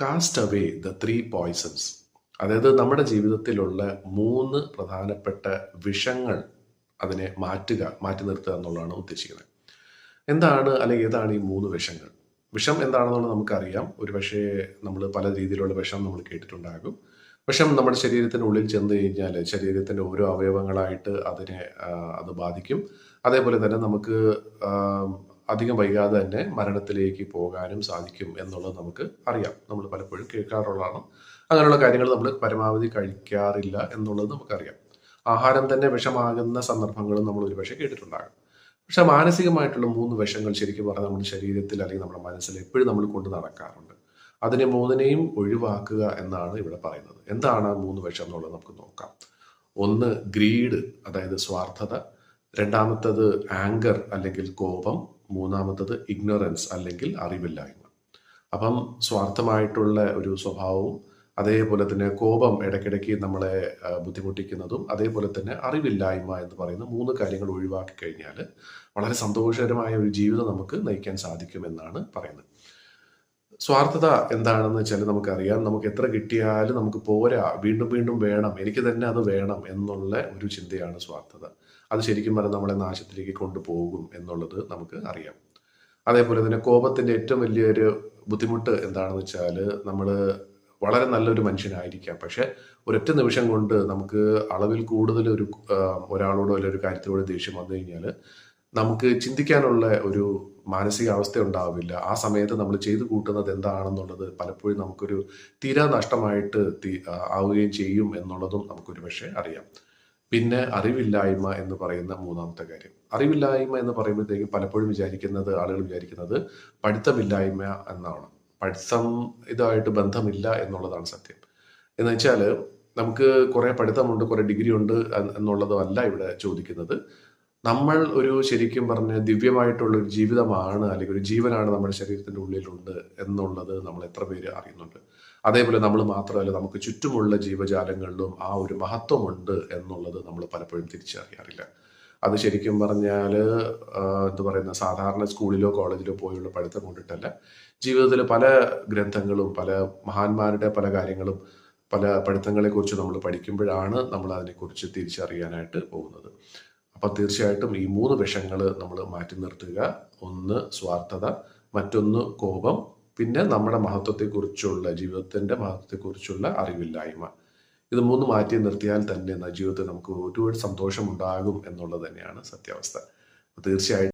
Cast away the three poisons. അതായത് നമ്മുടെ ജീവിതത്തിലുള്ള മൂന്ന് പ്രധാനപ്പെട്ട വിഷങ്ങൾ അതിനെ മാറ്റി നിർത്തുക എന്നുള്ളതാണ് ഉദ്ദേശിക്കുന്നത്. എന്താണ് അല്ലെങ്കിൽ ഏതാണ് ഈ മൂന്ന് വിഷങ്ങൾ? വിഷം എന്താണെന്നുള്ളത് നമുക്കറിയാം. ഒരുപക്ഷെ നമ്മൾ പല രീതിയിലുള്ള വിഷം നമ്മൾ കേട്ടിട്ടുണ്ടാകും. വിഷം നമ്മുടെ ശരീരത്തിനുള്ളിൽ ചെന്ന് കഴിഞ്ഞാൽ ശരീരത്തിൻ്റെ ഓരോ അവയവങ്ങളായിട്ട് അത് ബാധിക്കും. അതേപോലെ തന്നെ നമുക്ക് അധികം വൈകാതെ തന്നെ മരണത്തിലേക്ക് പോകാനും സാധിക്കും എന്നുള്ളത് നമുക്ക് അറിയാം. നമ്മൾ പലപ്പോഴും കേൾക്കാറുള്ളതാണ്. അങ്ങനെയുള്ള കാര്യങ്ങൾ നമ്മൾ പരമാവധി കഴിക്കാറില്ല എന്നുള്ളത് നമുക്കറിയാം. ആഹാരം തന്നെ വിഷമാകുന്ന സന്ദർഭങ്ങളും നമ്മൾ ഒരുപക്ഷെ കേട്ടിട്ടുണ്ടാകും. പക്ഷെ മാനസികമായിട്ടുള്ള മൂന്ന് വിഷങ്ങൾ ശരിക്കും പറഞ്ഞാൽ നമ്മുടെ ശരീരത്തിൽ അല്ലെങ്കിൽ നമ്മുടെ മനസ്സിൽ എപ്പോഴും നമ്മൾ കൊണ്ട് നടക്കാറുണ്ട്. അതിനെ മൂന്നിനെയും ഒഴിവാക്കുക എന്നാണ് ഇവിടെ പറയുന്നത്. എന്താണ് ആ മൂന്ന് വിഷം എന്നുള്ളത് നമുക്ക് നോക്കാം. ഒന്ന് ഗ്രീഡ്, അതായത് സ്വാർത്ഥത. രണ്ടാമത്തത് ആങ്കർ അല്ലെങ്കിൽ കോപം. മൂന്നാമത്തത് ഇഗ്നോറൻസ് അല്ലെങ്കിൽ അറിവില്ലായ്മ. അപ്പം സ്വാർത്ഥമായിട്ടുള്ള ഒരു സ്വഭാവവും അതേപോലെ തന്നെ കോപം ഇടയ്ക്കിടയ്ക്ക് നമ്മളെ ബുദ്ധിമുട്ടിക്കുന്നതും അതേപോലെ തന്നെ അറിവില്ലായ്മ എന്ന് പറയുന്ന മൂന്ന് കാര്യങ്ങൾ ഒഴിവാക്കി കഴിഞ്ഞാൽ വളരെ സന്തോഷകരമായ ഒരു ജീവിതം നമുക്ക് നയിക്കാൻ സാധിക്കുമെന്നാണ് പറയുന്നത്. സ്വാർത്ഥത എന്താണെന്ന് വെച്ചാൽ നമുക്കറിയാം. നമുക്ക് എത്ര കിട്ടിയാലും നമുക്ക് പോരാ, വീണ്ടും വീണ്ടും വേണം, എനിക്ക് തന്നെ അത് വേണം എന്നുള്ള ഒരു ചിന്തയാണ് സ്വാർത്ഥത. അത് ശരിക്കും പറഞ്ഞാൽ നമ്മളെ നാശത്തിലേക്ക് കൊണ്ടുപോകും എന്നുള്ളത് നമുക്ക് അറിയാം. അതേപോലെ തന്നെ കോപത്തിന്റെ ഏറ്റവും വലിയൊരു ബുദ്ധിമുട്ട് എന്താണെന്ന് വെച്ചാൽ നമ്മൾ വളരെ നല്ലൊരു മനുഷ്യനായിരിക്കാം, പക്ഷെ ഒരൊറ്റ നിമിഷം കൊണ്ട് നമുക്ക് അളവിൽ കൂടുതൽ ഒരാളോടോ അല്ലെങ്കിൽ ഒരു കാര്യത്തിനോട് ദേഷ്യം വന്നു കഴിഞ്ഞാൽ നമുക്ക് ചിന്തിക്കാനുള്ള ഒരു മാനസികാവസ്ഥ ഉണ്ടാവില്ല. ആ സമയത്ത് നമ്മൾ ചെയ്തു കൂട്ടുന്നത് എന്താണെന്നുള്ളത് പലപ്പോഴും നമുക്കൊരു തീരാ നഷ്ടമായിട്ട് ആവുകയും ചെയ്യും എന്നുള്ളതും നമുക്കൊരു പക്ഷേ അറിയാം. പിന്നെ അറിവില്ലായ്മ എന്ന് പറയുന്ന മൂന്നാമത്തെ കാര്യം. അറിവില്ലായ്മ എന്ന് പറയുമ്പോഴത്തേക്കും പലപ്പോഴും ആളുകൾ വിചാരിക്കുന്നത് പഠിത്തമില്ലായ്മ എന്നാണ്. പഠിത്തം ഇതായിട്ട് ബന്ധമില്ല എന്നുള്ളതാണ് സത്യം. എന്ന് വെച്ചാൽ നമുക്ക് കുറെ പഠിത്തമുണ്ട്, കുറെ ഡിഗ്രി ഉണ്ട് എന്നുള്ളതല്ല ഇവിടെ ചോദിക്കുന്നത്. നമ്മൾ ശരിക്കും പറഞ്ഞ ദിവ്യമായിട്ടുള്ള ഒരു ജീവിതമാണ് അല്ലെങ്കിൽ ഒരു ജീവനാണ് നമ്മുടെ ശരീരത്തിന്റെ ഉള്ളിലുണ്ട് എന്നുള്ളത് നമ്മൾ എത്ര പേര് അറിയുന്നുണ്ട്? അതേപോലെ നമ്മൾ മാത്രമല്ല, നമുക്ക് ചുറ്റുമുള്ള ജീവജാലങ്ങളിലും ആ ഒരു മഹത്വമുണ്ട് എന്നുള്ളത് നമ്മൾ പലപ്പോഴും തിരിച്ചറിയാറില്ല. അത് ശരിക്കും പറഞ്ഞാൽ എന്താ പറയുന്ന സാധാരണ സ്കൂളിലോ കോളേജിലോ പോയുള്ള പഠിത്തം കൊണ്ടിട്ടല്ല. ജീവിതത്തിൽ പല ഗ്രന്ഥങ്ങളും പല മഹാന്മാരുടെ പല കാര്യങ്ങളും പല പഠിത്തങ്ങളെക്കുറിച്ച് നമ്മൾ പഠിക്കുമ്പോഴാണ് നമ്മൾ അതിനെക്കുറിച്ച് തിരിച്ചറിയാനായിട്ട് പോകുന്നത്. അപ്പം തീർച്ചയായിട്ടും ഈ മൂന്ന് വിഷങ്ങൾ നമ്മൾ മാറ്റി നിർത്തുക. ഒന്ന് സ്വാർത്ഥത, മറ്റൊന്ന് കോപം, പിന്നെ നമ്മുടെ ജീവിതത്തിന്റെ മഹത്വത്തെക്കുറിച്ചുള്ള അറിവില്ലായ്മ. ഇത് മൂന്ന് മാറ്റി നിർത്തിയാൽ തന്നെ ജീവിതത്തിൽ നമുക്ക് ഒരുപാട് സന്തോഷം ഉണ്ടാകും എന്നുള്ളത് തന്നെയാണ് സത്യാവസ്ഥ. തീർച്ചയായിട്ടും